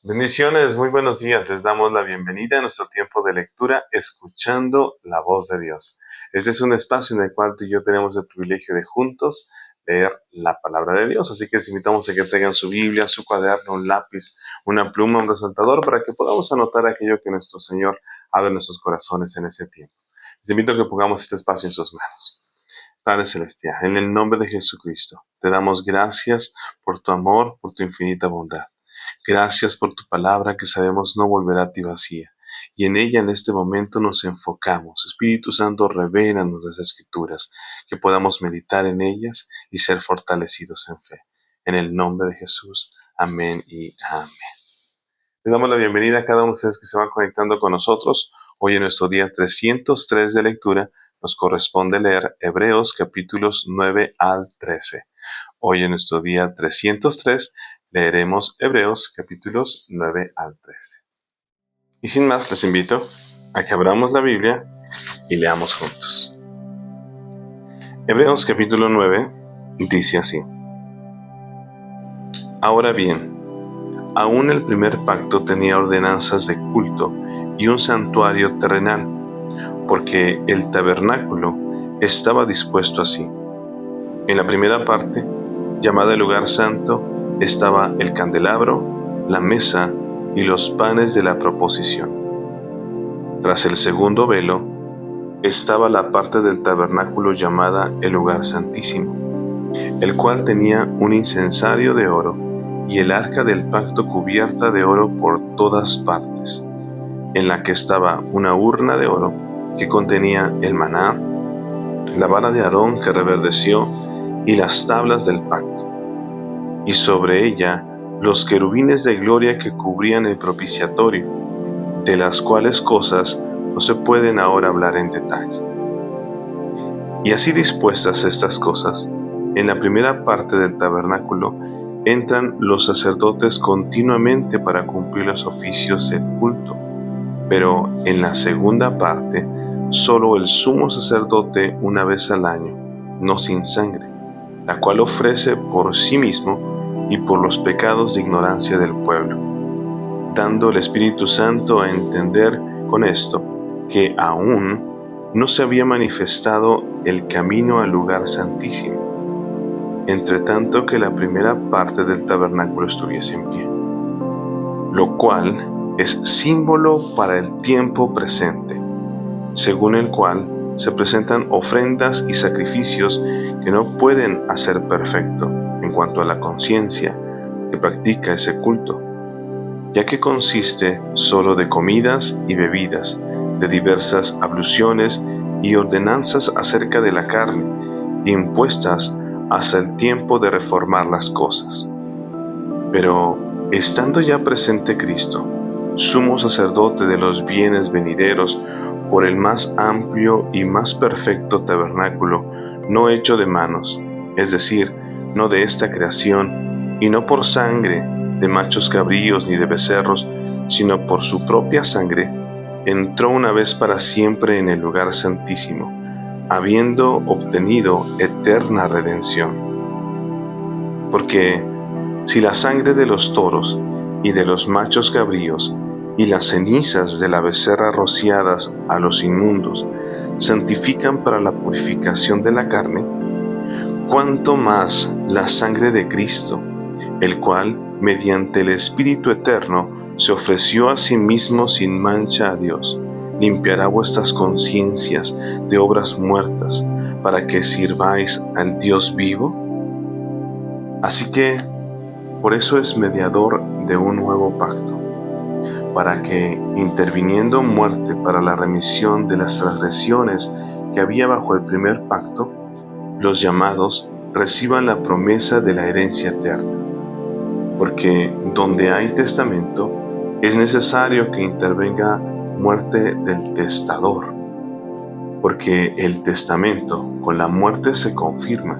Bendiciones, muy buenos días. Les damos la bienvenida a nuestro tiempo de lectura, escuchando la voz de Dios. Este es un espacio en el cual tú y yo tenemos el privilegio de juntos leer la palabra de Dios. Así que les invitamos a que traigan su Biblia, su cuaderno, un lápiz, una pluma, un resaltador para que podamos anotar aquello que nuestro Señor abre en nuestros corazones en ese tiempo. Les invito a que pongamos este espacio en sus manos. Padre Celestial, en el nombre de Jesucristo, te damos gracias por tu amor, por tu infinita bondad. Gracias por tu palabra que sabemos no volverá a ti vacía. Y en ella en este momento nos enfocamos. Espíritu Santo, revélanos las Escrituras, que podamos meditar en ellas y ser fortalecidos en fe. En el nombre de Jesús. Amén y amén. Les damos la bienvenida a cada uno de ustedes que se van conectando con nosotros. Hoy en nuestro día 303 de lectura nos corresponde leer Hebreos capítulos 9 al 13. Hoy en nuestro día 303 leeremos Hebreos capítulos 9 al 13. Y sin más, les invito a que abramos la Biblia y leamos juntos. Hebreos capítulo 9 dice así: Ahora bien, aún el primer pacto tenía ordenanzas de culto y un santuario terrenal, porque el tabernáculo estaba dispuesto así. En la primera parte, llamada el lugar santo, estaba el candelabro, la mesa y los panes de la proposición. Tras el segundo velo, estaba la parte del tabernáculo llamada el lugar santísimo, el cual tenía un incensario de oro y el arca del pacto cubierta de oro por todas partes, en la que estaba una urna de oro que contenía el maná, la vara de Aarón que reverdeció y las tablas del pacto, y sobre ella los querubines de gloria que cubrían el propiciatorio, de las cuales cosas no se pueden ahora hablar en detalle. Y así dispuestas estas cosas, en la primera parte del tabernáculo entran los sacerdotes continuamente para cumplir los oficios del culto, pero en la segunda parte solo el sumo sacerdote una vez al año, no sin sangre, la cual ofrece por sí mismo y por los pecados de ignorancia del pueblo, dando el Espíritu Santo a entender con esto que aún no se había manifestado el camino al lugar santísimo, entre tanto que la primera parte del tabernáculo estuviese en pie, lo cual es símbolo para el tiempo presente, según el cual se presentan ofrendas y sacrificios que no pueden hacer perfecto en cuanto a la conciencia que practica ese culto, ya que consiste solo de comidas y bebidas, de diversas abluciones y ordenanzas acerca de la carne, impuestas hasta el tiempo de reformar las cosas. Pero, estando ya presente Cristo, sumo sacerdote de los bienes venideros, por el más amplio y más perfecto tabernáculo, no hecho de manos, es decir, no de esta creación, y no por sangre de machos cabríos ni de becerros, sino por su propia sangre, entró una vez para siempre en el lugar santísimo, habiendo obtenido eterna redención. Porque si la sangre de los toros y de los machos cabríos y las cenizas de la becerra rociadas a los inmundos santifican para la purificación de la carne, cuánto más la sangre de Cristo, el cual, mediante el Espíritu eterno, se ofreció a sí mismo sin mancha a Dios, limpiará vuestras conciencias de obras muertas, para que sirváis al Dios vivo. Así que, por eso es mediador de un nuevo pacto, para que, interviniendo muerte para la remisión de las transgresiones que había bajo el primer pacto, los llamados reciban la promesa de la herencia eterna. Porque donde hay testamento, es necesario que intervenga muerte del testador, porque el testamento con la muerte se confirma,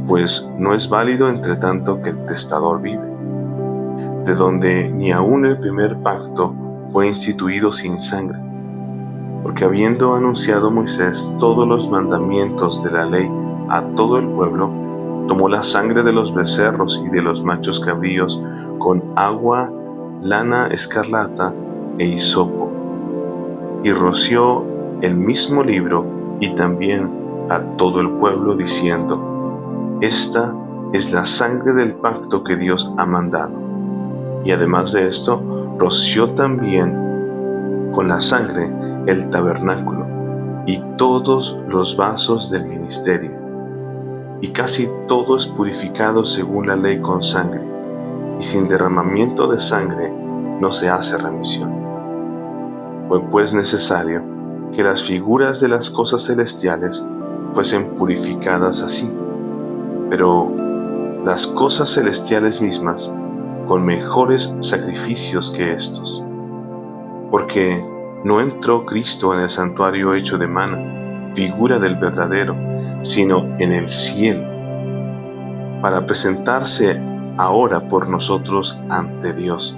pues no es válido entre tanto que el testador vive, de donde ni aun el primer pacto fue instituido sin sangre, porque habiendo anunciado Moisés todos los mandamientos de la ley a todo el pueblo, tomó la sangre de los becerros y de los machos cabríos con agua lana escarlata e hisopo, y roció el mismo libro y también a todo el pueblo, diciendo: Esta es la sangre del pacto que Dios ha mandado. Y además de esto, roció también con la sangre el tabernáculo y todos los vasos del ministerio. Y casi todo es purificado según la ley con sangre, y sin derramamiento de sangre no se hace remisión. Fue pues necesario que las figuras de las cosas celestiales fuesen purificadas así, pero las cosas celestiales mismas con mejores sacrificios que estos. Porque no entró Cristo en el santuario hecho de mano, figura del verdadero, sino en el cielo, para presentarse ahora por nosotros ante Dios,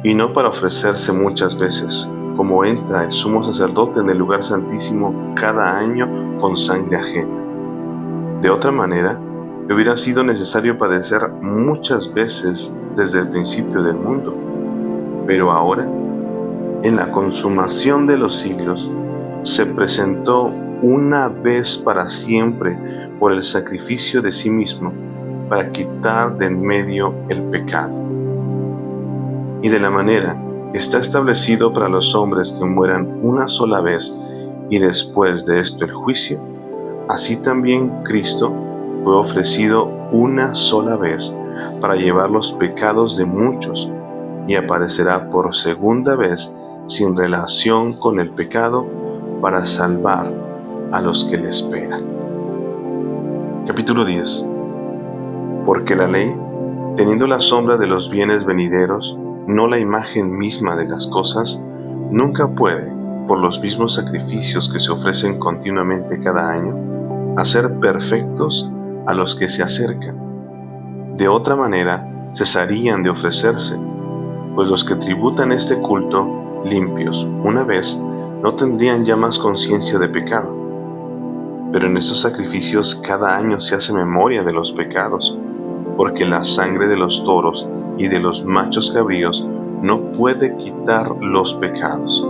y no para ofrecerse muchas veces, como entra el sumo sacerdote en el lugar santísimo cada año con sangre ajena. De otra manera, hubiera sido necesario padecer muchas veces desde el principio del mundo. Pero ahora, en la consumación de los siglos, se presentó una vez para siempre por el sacrificio de sí mismo, para quitar de en medio el pecado. Y de la manera que está establecido para los hombres que mueran una sola vez y después de esto el juicio, así también Cristo fue ofrecido una sola vez para llevar los pecados de muchos, y aparecerá por segunda vez sin relación con el pecado para salvar a los que le esperan. Capítulo 10. Porque la ley, teniendo la sombra de los bienes venideros, no la imagen misma de las cosas, nunca puede, por los mismos sacrificios que se ofrecen continuamente cada año, hacer perfectos a los que se acercan. De otra manera, cesarían de ofrecerse, pues los que tributan este culto, limpios una vez, no tendrían ya más conciencia de pecado. Pero en estos sacrificios cada año se hace memoria de los pecados, porque la sangre de los toros y de los machos cabríos no puede quitar los pecados.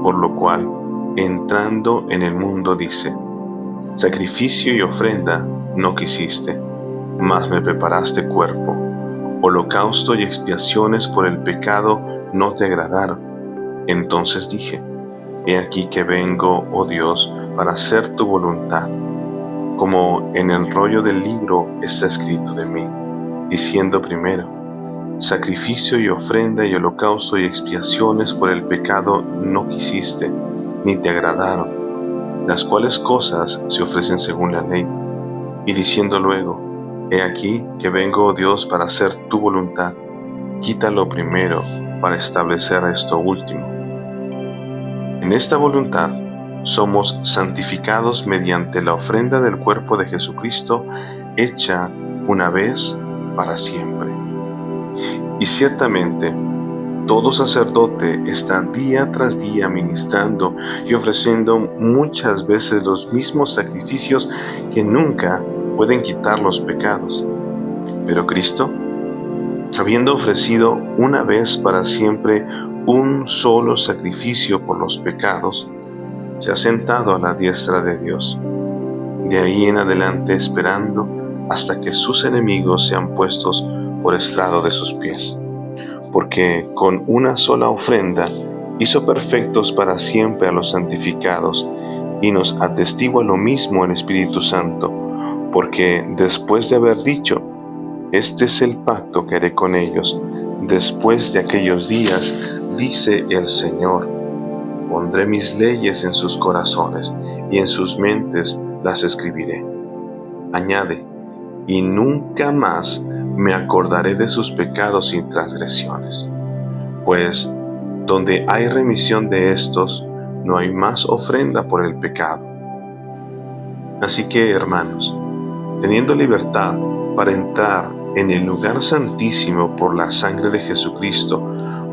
Por lo cual, entrando en el mundo, dice: Sacrificio y ofrenda no quisiste, mas me preparaste cuerpo. Holocausto y expiaciones por el pecado no te agradaron. Entonces dije: He aquí que vengo, oh Dios, para hacer tu voluntad. Como en el rollo del libro está escrito de mí, diciendo primero: Sacrificio y ofrenda y holocausto y expiaciones por el pecado no quisiste, ni te agradaron, las cuales cosas se ofrecen según la ley. Y diciendo luego: He aquí que vengo, oh Dios, para hacer tu voluntad. Quítalo primero para establecer esto último. En esta voluntad somos santificados mediante la ofrenda del cuerpo de Jesucristo, hecha una vez para siempre. Y ciertamente, todo sacerdote está día tras día ministrando y ofreciendo muchas veces los mismos sacrificios que nunca pueden quitar los pecados. Pero Cristo, habiendo ofrecido una vez para siempre un solo sacrificio por los pecados, se ha sentado a la diestra de Dios. De ahí en adelante esperando hasta que sus enemigos sean puestos por estrado de sus pies. Porque con una sola ofrenda hizo perfectos para siempre a los santificados, y nos atestigua lo mismo el Espíritu Santo, porque después de haber dicho: Este es el pacto que haré con ellos después de aquellos días, dice el Señor: Pondré mis leyes en sus corazones, y en sus mentes las escribiré. Añade: y nunca más me acordaré de sus pecados y transgresiones. Pues donde hay remisión de estos, no hay más ofrenda por el pecado. Así que, hermanos, teniendo libertad para entrar en el lugar santísimo por la sangre de Jesucristo,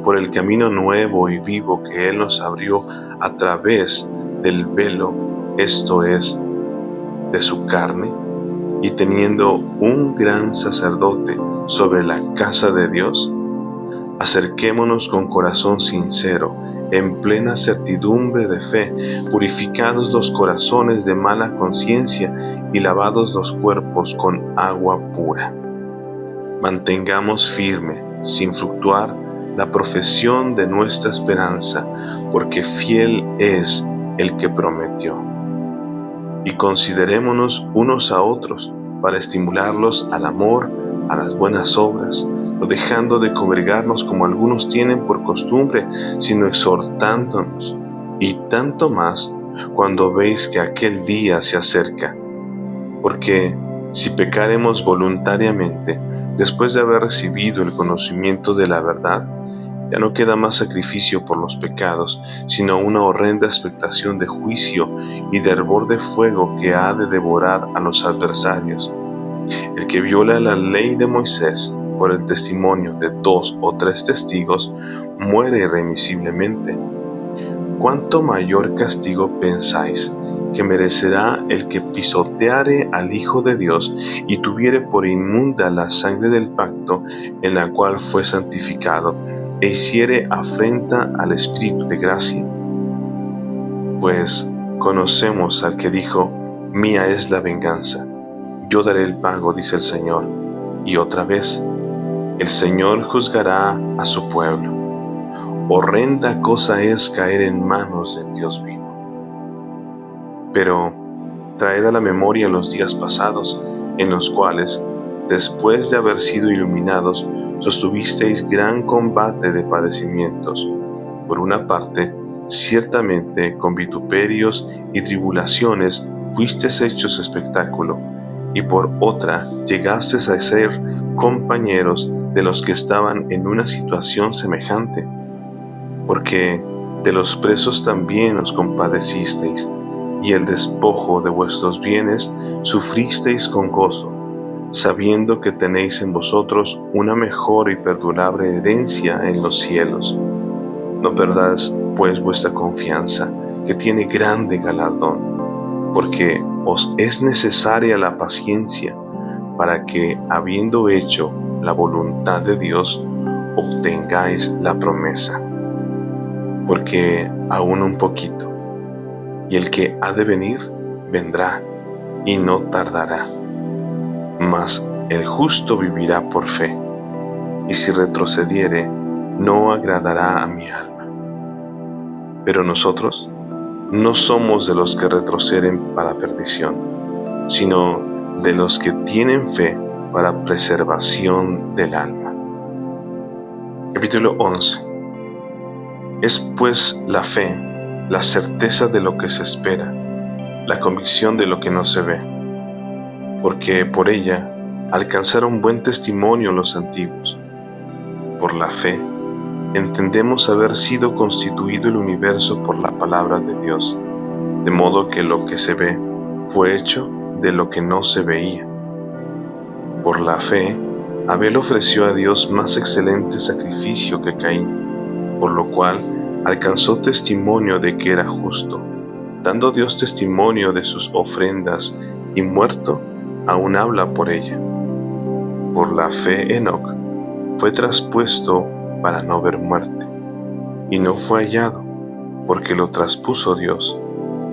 por el camino nuevo y vivo que Él nos abrió a través del velo, esto es, de su carne, y teniendo un gran sacerdote sobre la casa de Dios, Acerquémonos con corazón sincero, en plena certidumbre de fe, purificados los corazones de mala conciencia y lavados los cuerpos con agua pura. Mantengamos firme, sin fluctuar, la profesión de nuestra esperanza, porque fiel es el que prometió. Y considerémonos unos a otros para estimularlos al amor, a las buenas obras, no dejando de congregarnos como algunos tienen por costumbre, sino exhortándonos, y tanto más cuando veis que aquel día se acerca. Porque si pecaremos voluntariamente, después de haber recibido el conocimiento de la verdad, ya no queda más sacrificio por los pecados, sino una horrenda expectación de juicio y de hervor de fuego que ha de devorar a los adversarios. El que viola la ley de Moisés por el testimonio de 2 o 3 testigos muere irremisiblemente. ¿Cuánto mayor castigo pensáis que merecerá el que pisoteare al Hijo de Dios y tuviere por inmunda la sangre del pacto en la cual fue santificado, e hiciere afrenta al Espíritu de gracia? Pues conocemos al que dijo: mía es la venganza, yo daré el pago, dice el Señor. Y otra vez, el Señor juzgará a su pueblo. Horrenda cosa es caer en manos del Dios vivo. Pero traed a la memoria los días pasados, en los cuales, después de haber sido iluminados, sostuvisteis gran combate de padecimientos. Por una parte, ciertamente con vituperios y tribulaciones fuisteis hechos espectáculo, y por otra llegasteis a ser compañeros de los que estaban en una situación semejante, porque de los presos también os compadecisteis, y el despojo de vuestros bienes sufristeis con gozo, sabiendo que tenéis en vosotros una mejor y perdurable herencia en los cielos. No perdáis pues vuestra confianza, que tiene grande galardón, porque os es necesaria la paciencia, para que, habiendo hecho la voluntad de Dios, obtengáis la promesa. Porque aún un poquito, y el que ha de venir, vendrá, y no tardará. Mas el justo vivirá por fe, y si retrocediere, no agradará a mi alma. Pero nosotros no somos de los que retroceden para perdición, sino de los que tienen fe para preservación del alma. Capítulo 11. Es pues la fe, la certeza de lo que se espera, la convicción de lo que no se ve, porque por ella alcanzaron buen testimonio los antiguos. Por la fe entendemos haber sido constituido el universo por la palabra de Dios, de modo que lo que se ve fue hecho de lo que no se veía. Por la fe, Abel ofreció a Dios más excelente sacrificio que Caín, por lo cual alcanzó testimonio de que era justo, dando Dios testimonio de sus ofrendas, y muerto, aún habla por ella. Por la fe Enoc fue traspuesto para no ver muerte, y no fue hallado, porque lo traspuso Dios,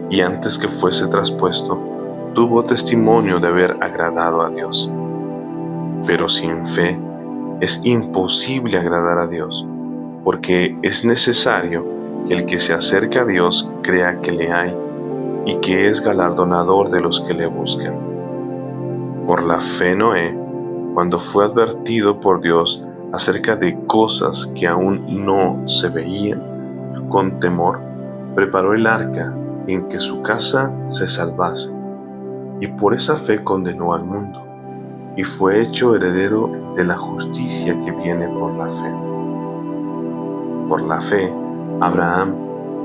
y antes que fuese traspuesto, tuvo testimonio de haber agradado a Dios. Pero sin fe es imposible agradar a Dios, porque es necesario que el que se acerca a Dios crea que le hay, y que es galardonador de los que le buscan. Por la fe Noé, cuando fue advertido por Dios acerca de cosas que aún no se veían, con temor preparó el arca en que su casa se salvase, y por esa fe condenó al mundo, y fue hecho heredero de la justicia que viene por la fe. Por la fe, Abraham,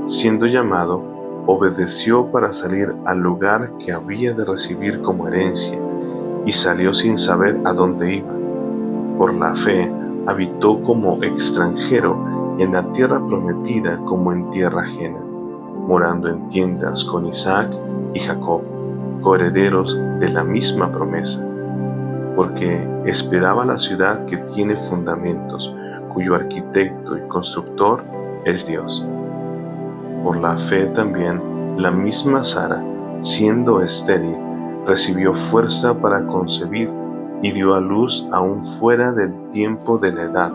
siendo llamado, obedeció para salir al lugar que había de recibir como herencia, y salió sin saber a dónde iba. Por la fe, habitó como extranjero en la tierra prometida como en tierra ajena, morando en tiendas con Isaac y Jacob, coherederos de la misma promesa, porque esperaba la ciudad que tiene fundamentos, cuyo arquitecto y constructor es Dios. Por la fe también, la misma Sara, siendo estéril, recibió fuerza para concebir y dio a luz aún fuera del tiempo de la edad,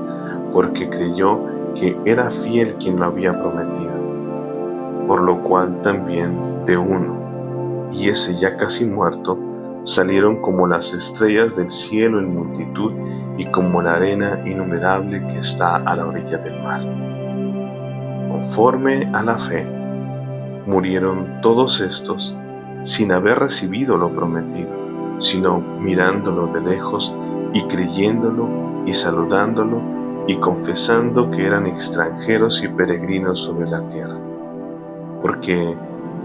porque creyó que era fiel quien lo había prometido. Por lo cual también de uno, y ese ya casi muerto, salieron como las estrellas del cielo en multitud y como la arena innumerable que está a la orilla del mar. Conforme a la fe, murieron todos estos sin haber recibido lo prometido, sino mirándolo de lejos y creyéndolo y saludándolo y confesando que eran extranjeros y peregrinos sobre la tierra. Porque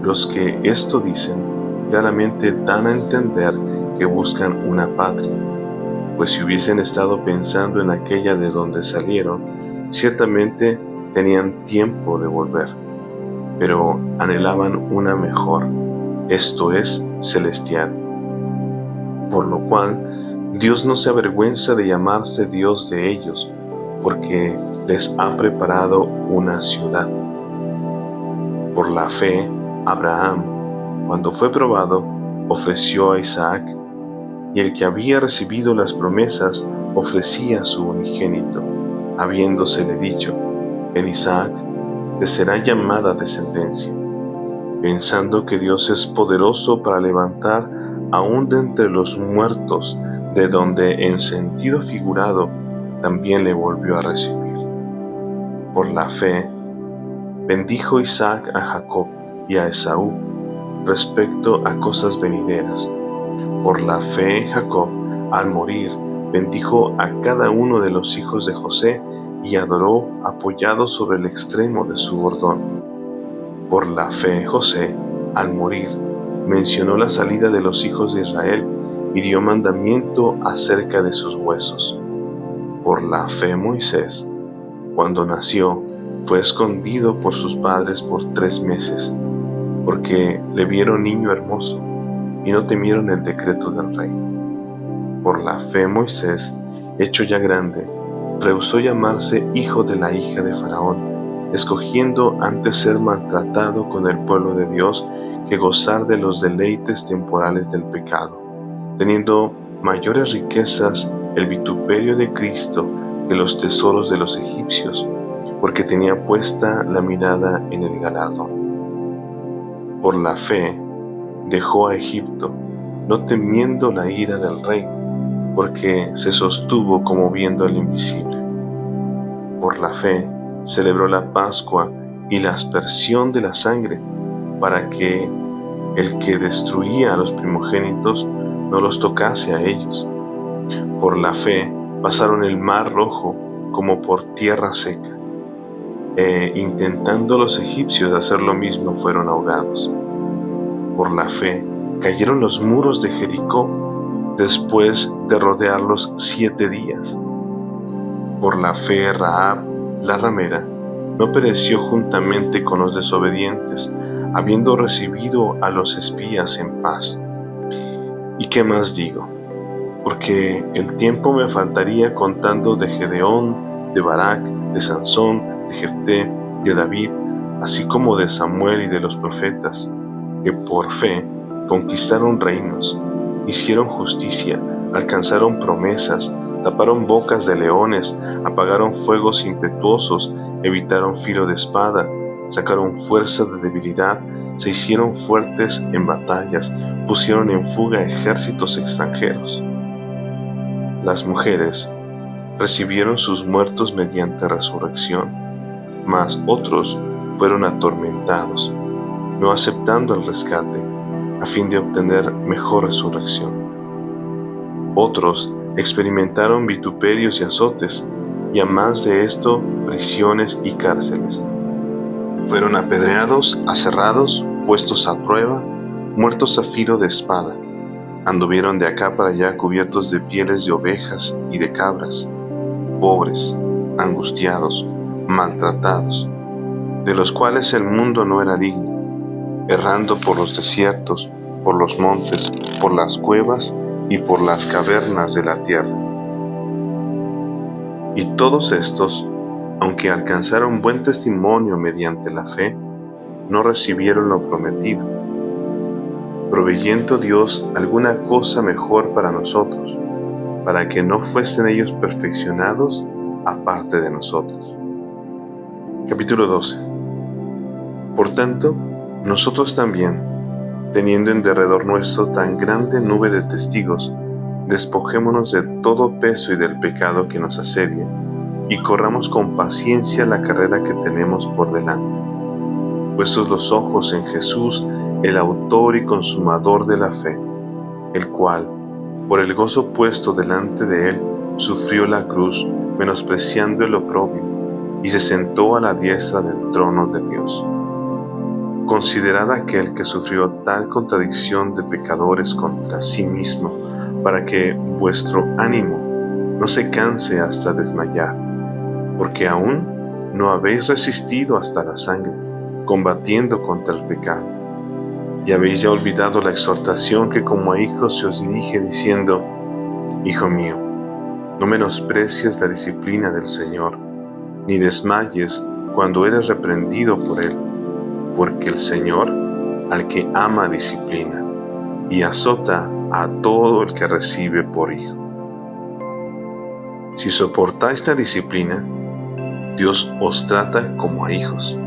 los que esto dicen claramente dan a entender que buscan una patria, pues si hubiesen estado pensando en aquella de donde salieron, ciertamente tenían tiempo de volver, pero anhelaban una mejor, esto es, celestial. Por lo cual, Dios no se avergüenza de llamarse Dios de ellos, porque les ha preparado una ciudad. Por la fe, Abraham, cuando fue probado, ofreció a Isaac, y el que había recibido las promesas ofrecía a su unigénito, habiéndosele dicho: en Isaac te será llamada descendencia, pensando que Dios es poderoso para levantar aún de entre los muertos, de donde en sentido figurado también le volvió a recibir. Por la fe, bendijo Isaac a Jacob y a Esaú respecto a cosas venideras. Por la fe, Jacob, al morir, bendijo a cada uno de los hijos de José y adoró apoyado sobre el extremo de su bordón. Por la fe, José, al morir, mencionó la salida de los hijos de Israel y dio mandamiento acerca de sus huesos. Por la fe, Moisés, cuando nació, fue escondido por sus padres por 3 meses, porque le vieron niño hermoso y no temieron el decreto del rey. Por la fe, Moisés, hecho ya grande, rehusó llamarse hijo de la hija de Faraón, escogiendo antes ser maltratado con el pueblo de Dios que gozar de los deleites temporales del pecado, teniendo mayores riquezas el vituperio de Cristo que los tesoros de los egipcios, porque tenía puesta la mirada en el galardón. Por la fe, dejó a Egipto, no temiendo la ira del rey, porque se sostuvo como viendo al invisible. Por la fe, celebró la Pascua y la aspersión de la sangre, para que el que destruía a los primogénitos no los tocase a ellos. Por la fe, pasaron el mar rojo como por tierra seca, intentando los egipcios hacer lo mismo, fueron ahogados. Por la fe, cayeron los muros de Jericó después de rodearlos 7 días. Por la fe, Rahab, la ramera, no pereció juntamente con los desobedientes, habiendo recibido a los espías en paz. ¿Y qué más digo? Porque el tiempo me faltaría contando de Gedeón, de Barak, de Sansón, de Jefté, de David, así como de Samuel y de los profetas, que por fe conquistaron reinos, hicieron justicia, alcanzaron promesas, taparon bocas de leones, apagaron fuegos impetuosos, evitaron filo de espada, sacaron fuerza de debilidad, se hicieron fuertes en batallas, pusieron en fuga ejércitos extranjeros. Las mujeres recibieron sus muertos mediante resurrección, mas otros fueron atormentados, no aceptando el rescate, a fin de obtener mejor resurrección. Otros experimentaron vituperios y azotes, y a más de esto, prisiones y cárceles. Fueron apedreados, aserrados, puestos a prueba, muertos a filo de espada. Anduvieron de acá para allá cubiertos de pieles de ovejas y de cabras, pobres, angustiados, maltratados, de los cuales el mundo no era digno, errando por los desiertos, por los montes, por las cuevas y por las cavernas de la tierra. Y todos estos, aunque alcanzaron buen testimonio mediante la fe, no recibieron lo prometido, proveyendo Dios alguna cosa mejor para nosotros, para que no fuesen ellos perfeccionados aparte de nosotros. Capítulo 12. Por tanto, nosotros también, teniendo en derredor nuestro tan grande nube de testigos, despojémonos de todo peso y del pecado que nos asedia, y corramos con paciencia la carrera que tenemos por delante. Puestos los ojos en Jesús, el autor y consumador de la fe, el cual, por el gozo puesto delante de él, sufrió la cruz, menospreciando el oprobio, y se sentó a la diestra del trono de Dios. Considerad aquel que sufrió tal contradicción de pecadores contra sí mismo, para que vuestro ánimo no se canse hasta desmayar, porque aún no habéis resistido hasta la sangre, combatiendo contra el pecado. Y habéis ya olvidado la exhortación que como a hijos se os dirige, diciendo: Hijo mío, no menosprecies la disciplina del Señor, ni desmayes cuando eres reprendido por Él, porque el Señor al que ama disciplina, y azota a todo el que recibe por hijo. Si soportáis la disciplina, Dios os trata como a hijos,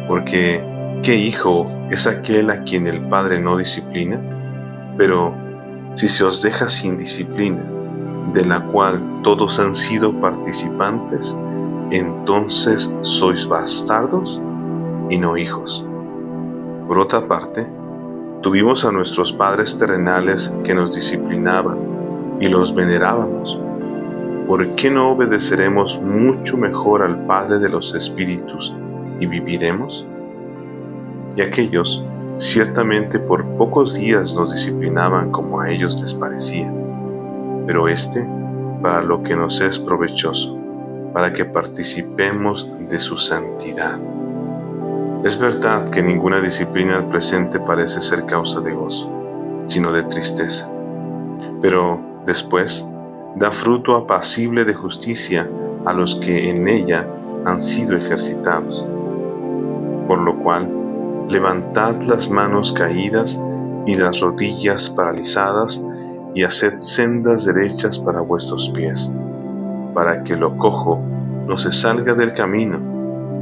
porque ¿qué hijo es aquel a quien el Padre no disciplina? Pero si se os deja sin disciplina, de la cual todos han sido participantes, entonces sois bastardos y no hijos. Por otra parte, tuvimos a nuestros padres terrenales que nos disciplinaban y los venerábamos. ¿Por qué no obedeceremos mucho mejor al Padre de los Espíritus y viviremos? Y aquellos ciertamente por pocos días nos disciplinaban como a ellos les parecía, pero para lo que nos es provechoso, para que participemos de su santidad. Es verdad que ninguna disciplina al presente parece ser causa de gozo, sino de tristeza, pero después da fruto apacible de justicia a los que en ella han sido ejercitados. Por lo cual, levantad las manos caídas y las rodillas paralizadas, y haced sendas derechas para vuestros pies, para que lo cojo no se salga del camino,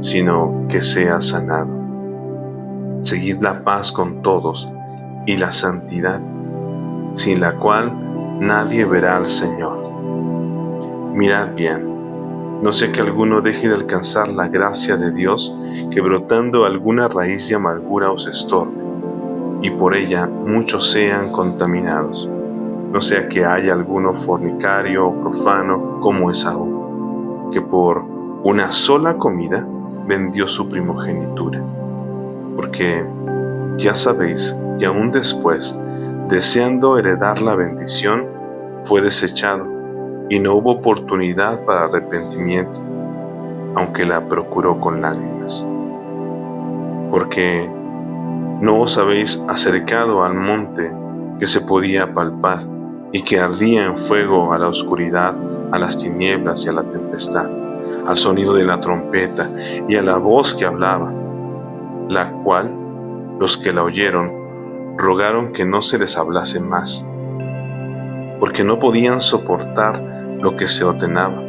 sino que sea sanado. Seguid la paz con todos y la santidad, sin la cual nadie verá al Señor. Mirad bien, no sea que alguno deje de alcanzar la gracia de Dios, que brotando alguna raíz de amargura os estorbe, y por ella muchos sean contaminados. No sea que haya alguno fornicario o profano como Esaú, que por una sola comida vendió su primogenitura. Porque ya sabéis que aún después, deseando heredar la bendición, fue desechado, y no hubo oportunidad para arrepentimiento, aunque la procuró con lágrimas. Porque no os habéis acercado al monte que se podía palpar, y que ardía en fuego, a la oscuridad, a las tinieblas y a la tempestad, al sonido de la trompeta y a la voz que hablaba, la cual los que la oyeron rogaron que no se les hablase más, porque no podían soportar lo que se ordenaba.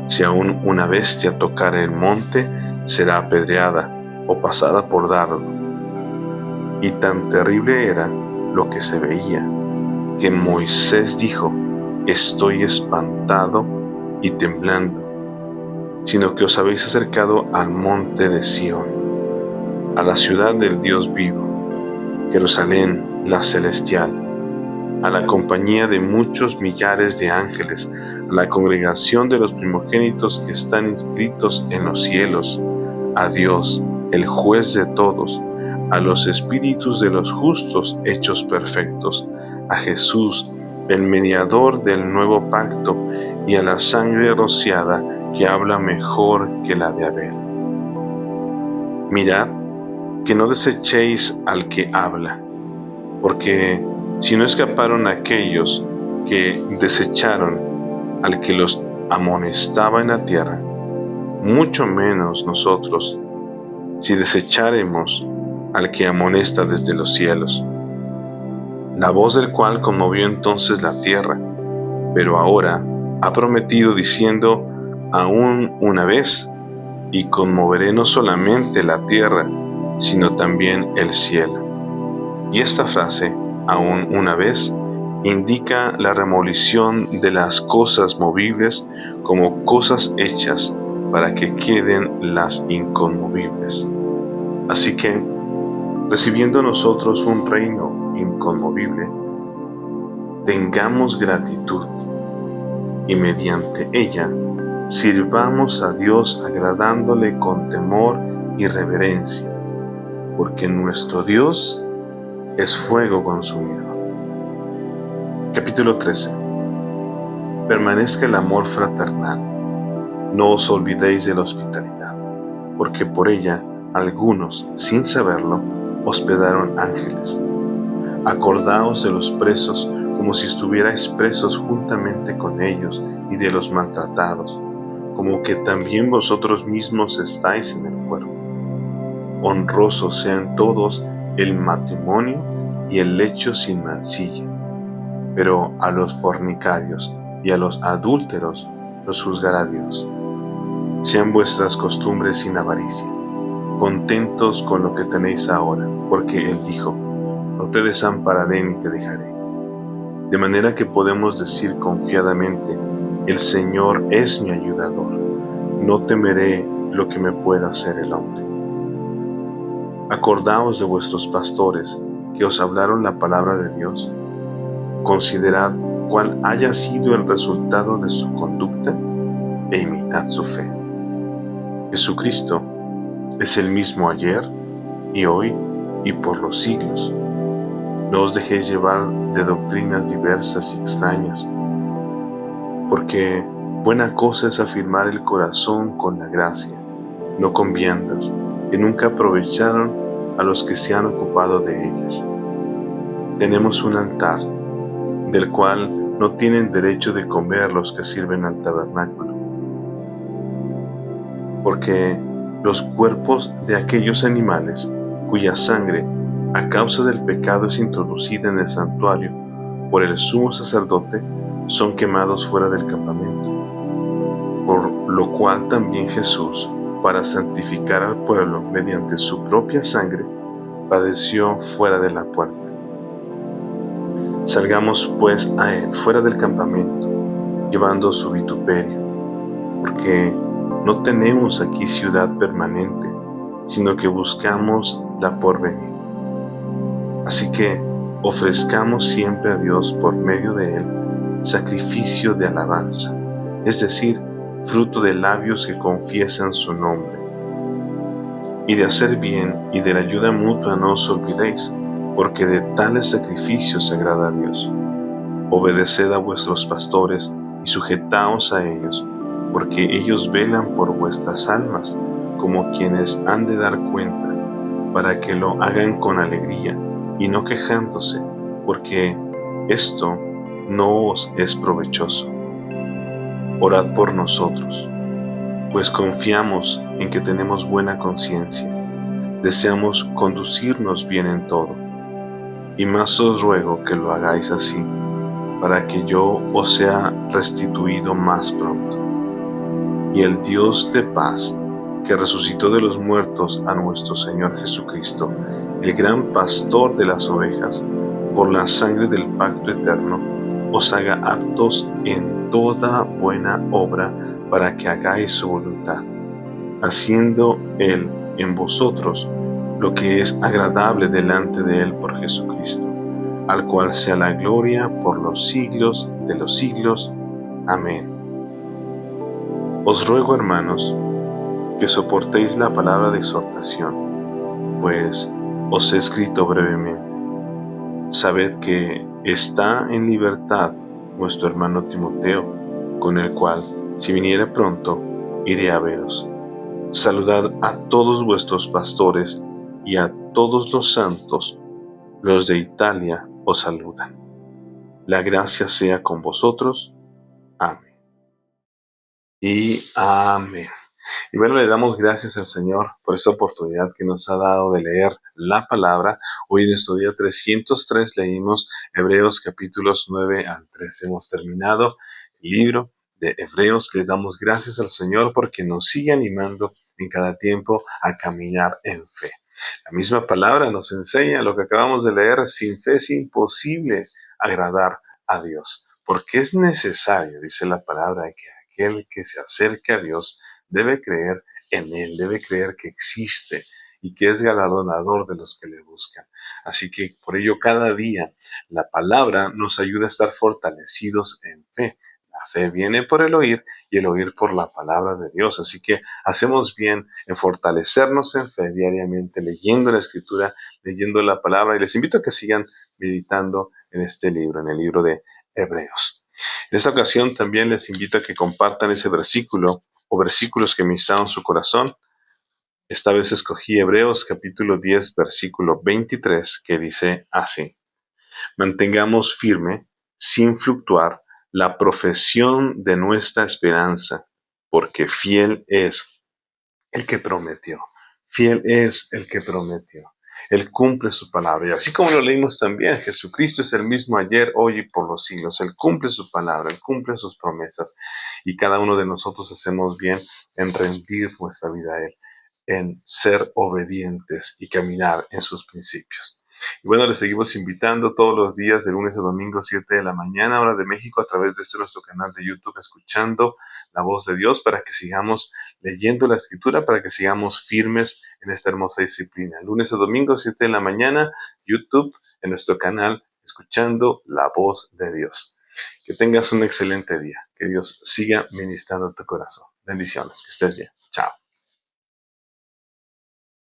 Si aún una bestia tocare el monte, será apedreada o pasada por dardo. Y tan terrible era lo que se veía, que Moisés dijo: estoy espantado y temblando, sino que os habéis acercado al monte de Sión, a la ciudad del Dios vivo, Jerusalén la celestial, a la compañía de muchos millares de ángeles, a la congregación de los primogénitos que están inscritos en los cielos, a Dios, el juez de todos, a los espíritus de los justos hechos perfectos, a Jesús, el mediador del nuevo pacto, y a la sangre rociada que habla mejor que la de Abel. Mirad que no desechéis al que habla, porque si no escaparon aquellos que desecharon al que los amonestaba en la tierra, mucho menos nosotros, si desecháremos al que amonesta desde los cielos, la voz del cual conmovió entonces la tierra, pero ahora ha prometido diciendo, aún una vez, y conmoveré no solamente la tierra, sino también el cielo. Y esta frase, aún una vez, indica la remolición de las cosas movibles como cosas hechas para que queden las inconmovibles. Así que, recibiendo nosotros un reino inconmovible, tengamos gratitud y mediante ella sirvamos a Dios agradándole con temor y reverencia, porque nuestro Dios es fuego consumido. Capítulo 13. Permanezca el amor fraternal. No os olvidéis de la hospitalidad, porque por ella algunos, sin saberlo, hospedaron ángeles. Acordaos de los presos como si estuvierais presos juntamente con ellos, y de los maltratados, como que también vosotros mismos estáis en el cuerpo. Honrosos sean todos el matrimonio y el lecho sin mancilla, pero a los fornicarios y a los adúlteros los juzgará Dios. Sean vuestras costumbres sin avaricia, contentos con lo que tenéis ahora, porque Él dijo, no te desampararé ni te dejaré. De manera que podemos decir confiadamente, el Señor es mi ayudador, no temeré lo que me pueda hacer el hombre. Acordaos de vuestros pastores que os hablaron la palabra de Dios. Considerad cuál haya sido el resultado de su conducta e imitad su fe. Jesucristo es el mismo ayer y hoy y por los siglos. No os dejéis llevar de doctrinas diversas y extrañas, porque buena cosa es afirmar el corazón con la gracia, no con viandas, que nunca aprovecharon a los que se han ocupado de ellas. Tenemos un altar, del cual no tienen derecho de comer los que sirven al tabernáculo, porque los cuerpos de aquellos animales cuya sangre a causa del pecado es introducida en el santuario por el sumo sacerdote, son quemados fuera del campamento. Por lo cual también Jesús, para santificar al pueblo mediante su propia sangre, padeció fuera de la puerta. Salgamos pues a él fuera del campamento, llevando su vituperio, porque no tenemos aquí ciudad permanente, sino que buscamos la porvenir. Así que ofrezcamos siempre a Dios por medio de él sacrificio de alabanza, es decir, fruto de labios que confiesan su nombre. Y de hacer bien y de la ayuda mutua no os olvidéis, porque de tales sacrificios se agrada a Dios. Obedeced a vuestros pastores y sujetaos a ellos, porque ellos velan por vuestras almas, como quienes han de dar cuenta, para que lo hagan con alegría y no quejándose, porque esto no os es provechoso. Orad por nosotros, pues confiamos en que tenemos buena conciencia, deseamos conducirnos bien en todo, y más os ruego que lo hagáis así, para que yo os sea restituido más pronto. Y el Dios de paz, que resucitó de los muertos a nuestro Señor Jesucristo, el gran pastor de las ovejas, por la sangre del pacto eterno, os haga aptos en toda buena obra para que hagáis su voluntad, haciendo Él en vosotros lo que es agradable delante de Él por Jesucristo, al cual sea la gloria por los siglos de los siglos. Amén. Os ruego, hermanos, que soportéis la palabra de exhortación, pues os he escrito brevemente. Sabed que está en libertad vuestro hermano Timoteo, con el cual, si viniere pronto, iré a veros. Saludad a todos vuestros pastores y a todos los santos. Los de Italia os saludan. La gracia sea con vosotros. Amén. y amén. Y bueno, le damos gracias al Señor por esta oportunidad que nos ha dado de leer la palabra. Hoy en nuestro día 303 leímos Hebreos capítulos 9 al 13. Hemos terminado el libro de Hebreos. Le damos gracias al Señor porque nos sigue animando en cada tiempo a caminar en fe. La misma palabra nos enseña lo que acabamos de leer: sin fe es imposible agradar a Dios, porque es necesario, dice la palabra, que aquel que se acerque a Dios debe creer en Él, debe creer que existe y que es galardonador de los que le buscan. Así que por ello cada día la palabra nos ayuda a estar fortalecidos en fe. La fe viene por el oír y el oír por la palabra de Dios. Así que hacemos bien en fortalecernos en fe diariamente, leyendo la Escritura, leyendo la palabra. Y les invito a que sigan meditando en este libro, en el libro de Hebreos. En esta ocasión también les invito a que compartan ese versículo o versículos que ministraron su corazón. Esta vez escogí Hebreos capítulo 10, versículo 23, que dice así: mantengamos firme, sin fluctuar, la profesión de nuestra esperanza, porque fiel es el que prometió. Fiel es el que prometió. Él cumple su palabra. Y así como lo leímos también, Jesucristo es el mismo ayer, hoy y por los siglos. Él cumple su palabra, Él cumple sus promesas. Y cada uno de nosotros hacemos bien en rendir nuestra vida a Él, en ser obedientes y caminar en sus principios. Y bueno, les seguimos invitando todos los días, de lunes a domingo, 7 de la mañana, hora de México, a través de nuestro canal de YouTube, escuchando la voz de Dios, para que sigamos leyendo la Escritura, para que sigamos firmes en esta hermosa disciplina. Lunes a domingo, 7 de la mañana, YouTube, en nuestro canal, escuchando la voz de Dios. Que tengas un excelente día. Que Dios siga ministrando tu corazón. Bendiciones. Que estés bien. Chao.